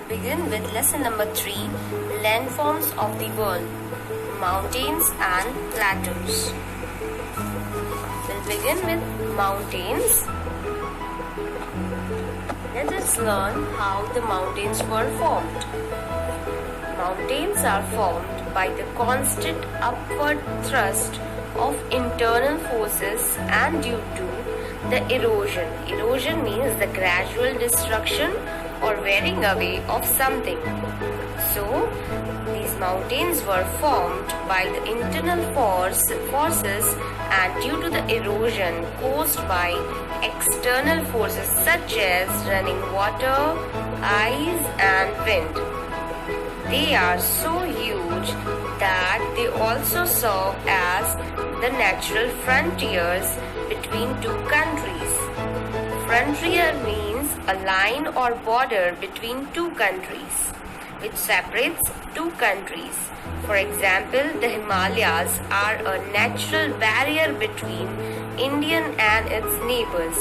begin with lesson number 3, landforms of the world, mountains and plateaus. We'll begin with mountains. Let us learn how the mountains were formed. Mountains are formed by the constant upward thrust of internal forces and due to the erosion. Erosion means the gradual destruction or wearing away of something. So, these mountains were formed by the internal forces and due to the erosion caused by external forces such as running water, ice and wind. They are so huge that they also serve as the natural frontiers between two countries. Frontier means a line or border between two countries which separates two countries. For example, the Himalayas are a natural barrier between India and its neighbors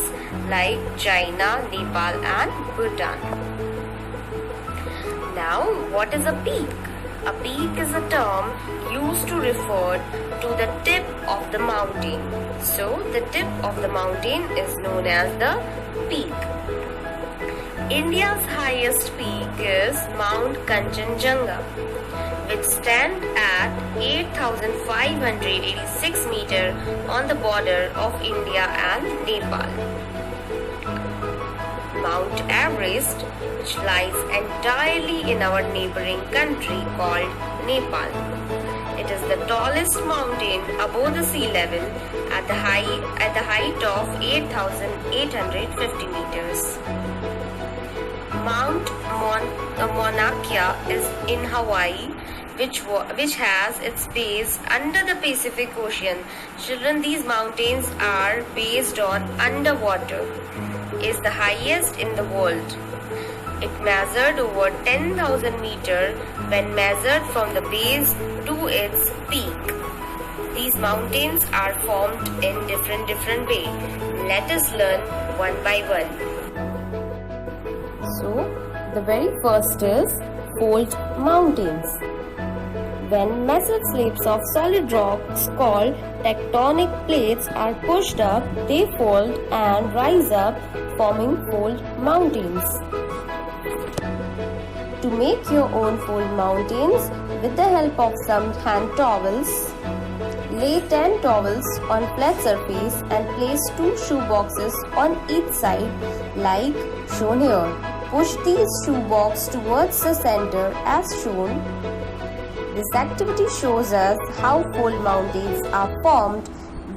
like China, Nepal and Bhutan. Now, what is a peak? A peak is a term used to refer to the tip of the mountain. So, the tip of the mountain is known as the peak. India's highest peak is Mount Kanchenjunga, which stands at 8,586 meters on the border of India and Nepal. Mount Everest, which lies entirely in our neighboring country called Nepal. It is the tallest mountain above the sea level at the height of 8,850 meters. Mount Mauna Kea is in Hawaii, which has its base under the Pacific Ocean. Children, these mountains are based on underwater. Is the highest in the world. It measured over 10,000 meters when measured from the base to its peak. These mountains are formed in different way. Let us learn one by one. So, the very first is fold mountains. When massive slabs of solid rocks called tectonic plates are pushed up, they fold and rise up, forming fold mountains. To make your own fold mountains with the help of some hand towels, lay 10 towels on flat surface and place 2 shoe boxes on each side like shown here. Push these shoe boxes towards the center as shown. This activity shows us how fold mountains are formed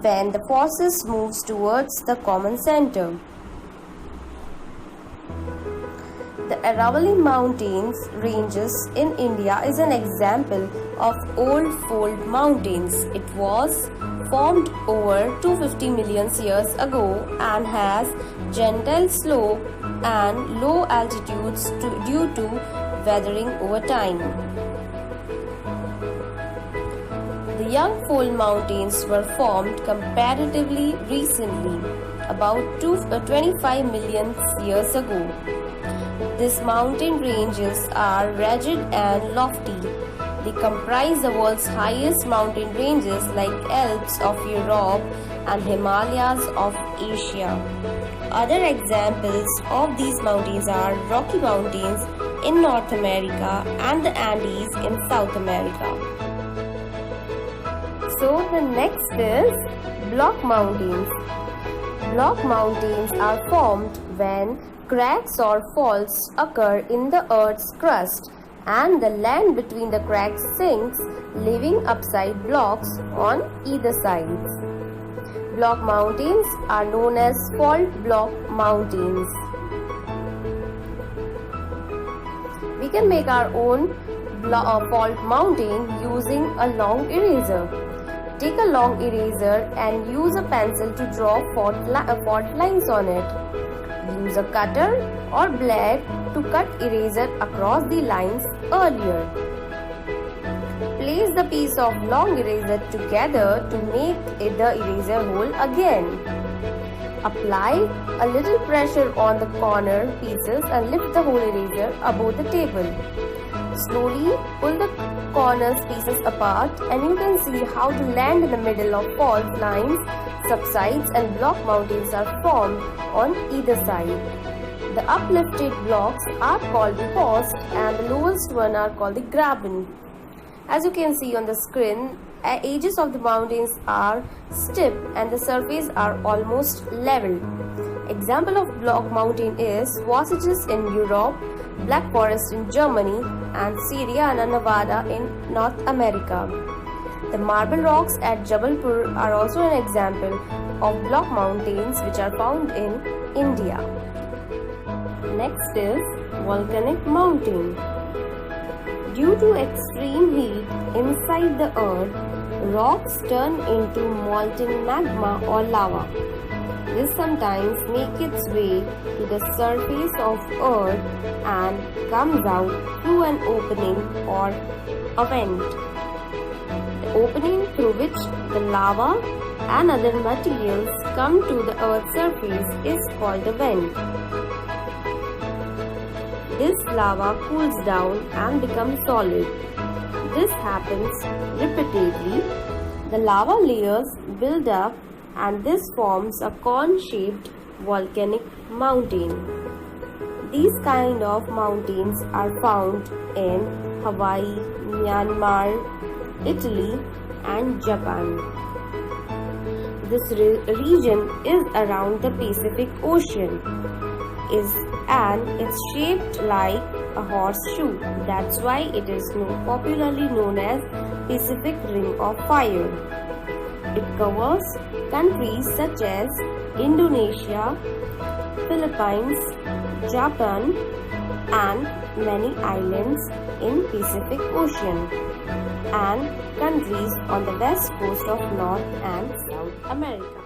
when the forces moves towards the common center. The Aravalli Mountains ranges in India is an example of old fold mountains. It was formed over 250 million years ago and has gentle slope and low altitudes due to weathering over time. The young fold mountains were formed comparatively recently, about 25 million years ago. These mountain ranges are rugged and lofty. They comprise the world's highest mountain ranges like Alps of Europe and Himalayas of Asia. Other examples of these mountains are Rocky Mountains in North America and the Andes in South America. So the next is block mountains. Block mountains are formed when cracks or faults occur in the Earth's crust and the land between the cracks sinks, leaving upside blocks on either sides. Block mountains are known as fault block mountains. We can make our own fault mountain using a long eraser. Take a long eraser and use a pencil to draw fault lines on it. Use a cutter or blade to cut eraser across the lines earlier. Place the piece of long eraser together to make the eraser hole again. Apply a little pressure on the corner pieces and lift the whole eraser above the table. Slowly pull the corner pieces apart and you can see how the land in the middle of fault lines subsides and block mountains are formed on either side. The uplifted blocks are called the post and the lowest one are called the graben. As you can see on the screen, edges of the mountains are steep and the surface are almost level. Example of block mountain is Vosges in Europe, Black Forest in Germany and Sierra Nevada in North America. The marble rocks at Jabalpur are also an example of block mountains which are found in India. Next is volcanic mountain. Due to extreme heat inside the earth, rocks turn into molten magma or lava. This sometimes makes its way to the surface of earth and comes out through an opening or a vent. The opening through which the lava and other materials come to the earth's surface is called a vent. This lava cools down and becomes solid. This happens repeatedly. The lava layers build up and this forms a cone-shaped volcanic mountain. These kind of mountains are found in Hawaii, Myanmar, Italy and Japan. This region is around the Pacific Ocean and it's shaped like a horseshoe. That's why it is popularly known as Pacific Ring of Fire. It covers countries such as Indonesia, Philippines, Japan and many islands in Pacific Ocean and countries on the west coast of North and South America.